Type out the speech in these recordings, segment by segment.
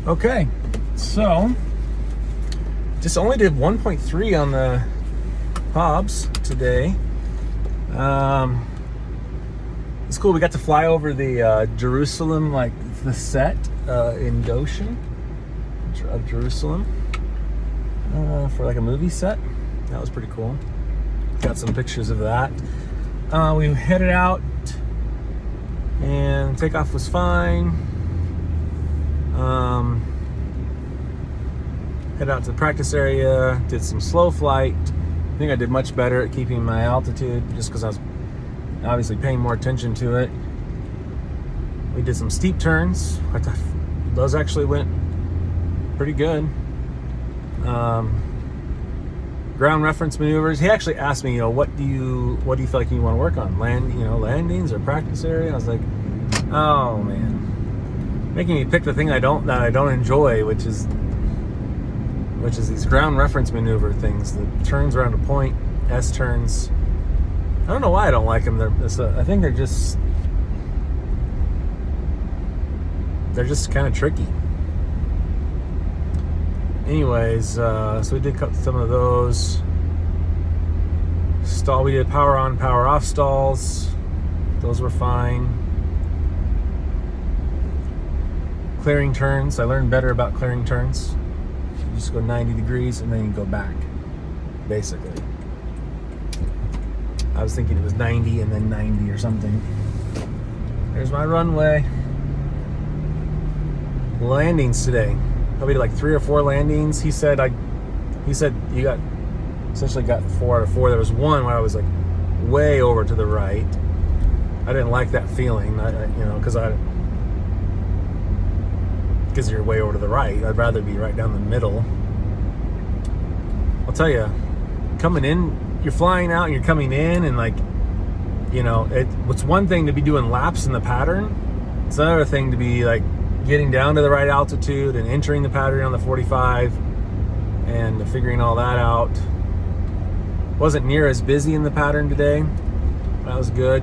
Okay, so just only did 1.3 on the Hobbs today. It's cool. We got to fly over the Jerusalem, like the Sept in Goshen of Jerusalem for like a movie set. That was pretty cool. Got some pictures of that. We headed out and takeoff was fine. Head out to the practice area, did some slow flight. I think I did much better at keeping my altitude just because I was obviously paying more attention to it. We did some steep turns. Those actually went pretty good. Ground reference maneuvers. He actually asked me, what do you feel like you want to work on? Landings or practice area? I was like, oh man, making me pick the thing that I don't enjoy, which is these ground reference maneuver things, the turns around a point, S turns. I don't know why I don't like them. I think they're just kind of tricky. Anyways, so we did cut some of those. We did power on, power off stalls. Those were fine. Clearing turns. I learned better about clearing turns. You just go 90 degrees and then you go back, basically. I was thinking it was 90 and then 90 or something. There's my runway. Landings today. Probably like 3 or 4 landings. He said you essentially got 4 out of 4. There was one where I was like way over to the right. I didn't like that feeling, because you're way over to the right. I'd rather be right down the middle. I'll tell you, coming in, you're flying out and you're coming in, and it's one thing to be doing laps in the pattern. It's another thing to be like getting down to the right altitude and entering the pattern on the 45 and figuring all that out. Wasn't near as busy in the pattern today. That was good.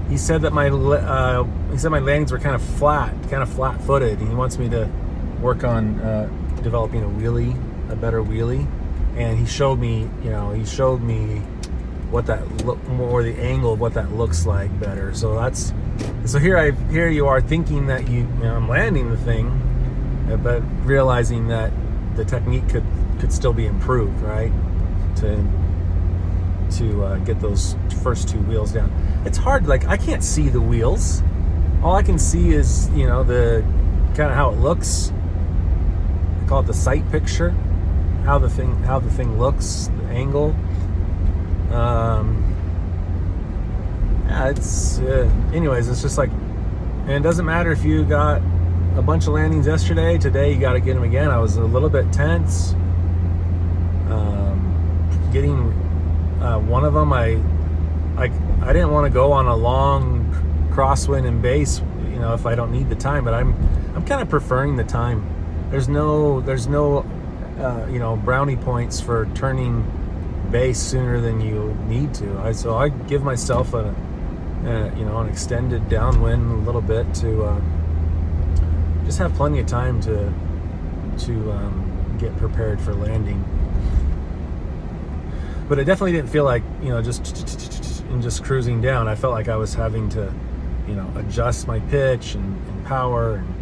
He said that my landings were kind of flat-footed, and he wants me to work on developing a better wheelie. And he showed me what more the angle of what that looks like better. So here you are thinking that I'm landing the thing, but realizing that the technique could still be improved, right? To get those first 2 wheels down. It's hard. Like, I can't see the wheels. All I can see is the kind of how it looks. I call it the sight picture. How the thing looks, the angle. Anyways, it's just like, and it doesn't matter if you got a bunch of landings yesterday. Today you got to get them again. I was a little bit tense. Getting one of them, I didn't want to go on a long crosswind and base, if I don't need the time. But I'm kind of preferring the time. There's no brownie points for turning base sooner than you need to. So I give myself an extended downwind a little bit to just have plenty of time to get prepared for landing. But it definitely didn't feel like just cruising down. I felt like I was having to adjust my pitch and power and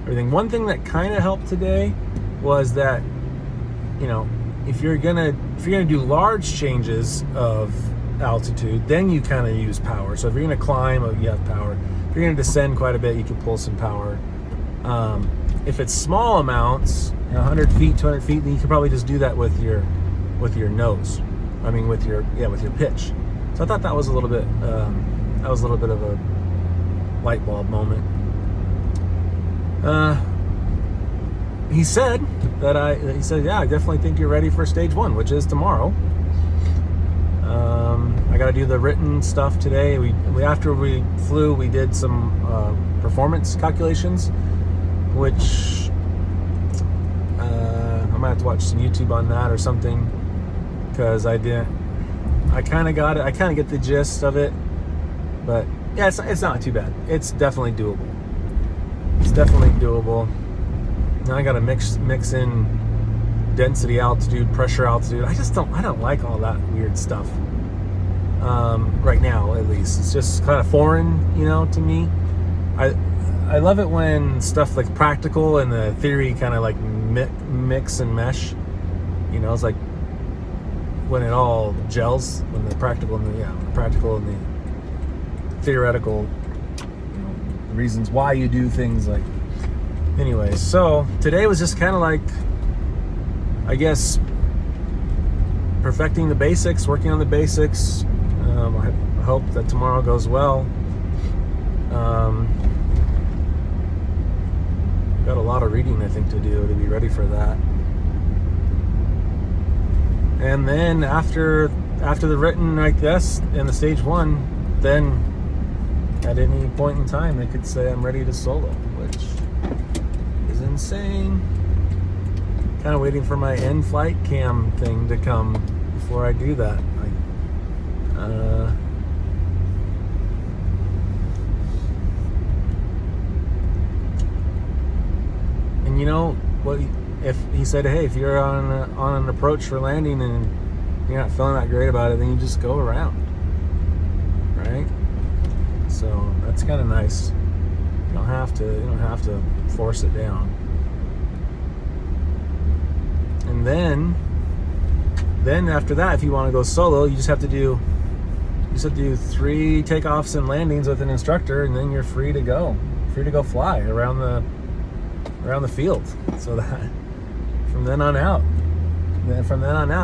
everything. One thing that kind of helped today was that if you're gonna do large changes of altitude, then you kind of use power. So if you're gonna climb, you have power. If you're gonna descend quite a bit, you can pull some power. If it's small amounts, 100 feet, 200 feet, then you can probably just do that with your nose. With your pitch. So I thought that was a little bit of a light bulb moment. He said, yeah, I definitely think you're ready for stage 1, which is tomorrow. I got to do the written stuff today. After we flew, we did some performance calculations, which I might have to watch some YouTube on that or something, because I kind of got it. I kind of get the gist of it, but yeah, it's not too bad. It's definitely doable. it's definitely doable. Now I got to mix in density, altitude, pressure, altitude. I don't like all that weird stuff. Right now, at least, it's just kind of foreign, to me. I love it when stuff like practical and the theory kind of like mix and mesh. It's like when it all gels, when the practical and the theoretical, reasons why you do things. Like, anyways, so today was just kind of like, I guess, perfecting the basics, working on the basics. I hope that tomorrow goes well. Got a lot of reading, I think, to do to be ready for that. And then after the written, I guess, in the stage 1, then at any point in time, they could say I'm ready to solo, which is insane. Kind of waiting for my in-flight cam thing to come before I do that. And what? If he said, hey, if you're on an approach for landing and you're not feeling that great about it, then you just go around, right? So that's kind of nice. You don't have to force it down. And then after that, if you want to go solo, you just have to do 3 takeoffs and landings with an instructor, and then you're free to go fly around the field. So that from then on out,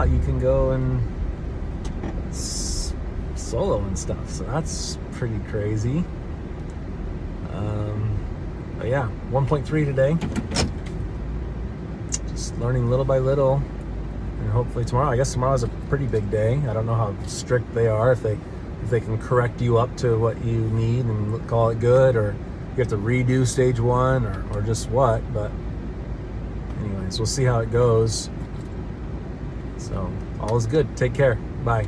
you can go and solo and stuff. So that's pretty crazy. But yeah, 1.3 today. Just learning little by little, and hopefully tomorrow. I guess tomorrow's a pretty big day. I don't know how strict they are, if they can correct you up to what you need and call it good, or you have to redo stage 1 or just what. But anyways, we'll see how it goes. So all is good. Take care. Bye.